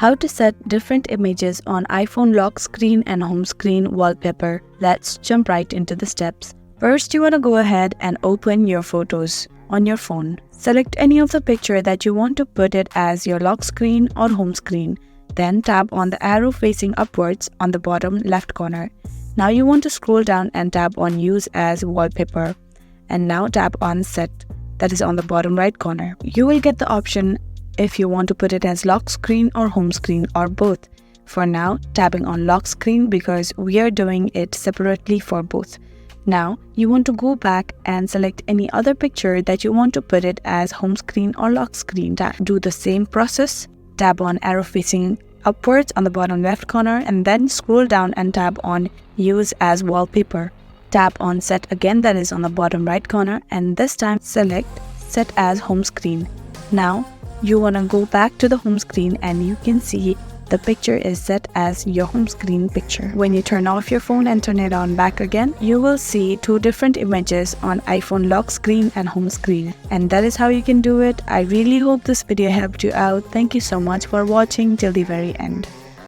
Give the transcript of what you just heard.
How to set different images on iPhone lock screen and home screen wallpaper. Let's jump right into the steps. First, you want to go ahead and open your photos on your phone. Select any of the picture that you want to put it as your lock screen or home screen. Then tap on the arrow facing upwards on the bottom left corner. Now you want to scroll down and tap on Use as Wallpaper. And now tap on Set, that is on the bottom right corner. You will get the option if you want to put it as lock screen or home screen or both. For now, tapping on lock screen because we are doing it separately for both. Now, you want to go back and select any other picture that you want to put it as home screen or lock screen. Do the same process. Tap on arrow facing upwards on the bottom left corner and then scroll down and tap on Use as Wallpaper. Tap on Set again, that is on the bottom right corner, and this time select Set as Home Screen. Now, you want to go back to the home screen and you can see the picture is set as your home screen picture. When you turn off your phone and turn it on back again, you will see two different images on iPhone lock screen and home screen. And that is how you can do it. I really hope this video helped you out. Thank you so much for watching till the very end.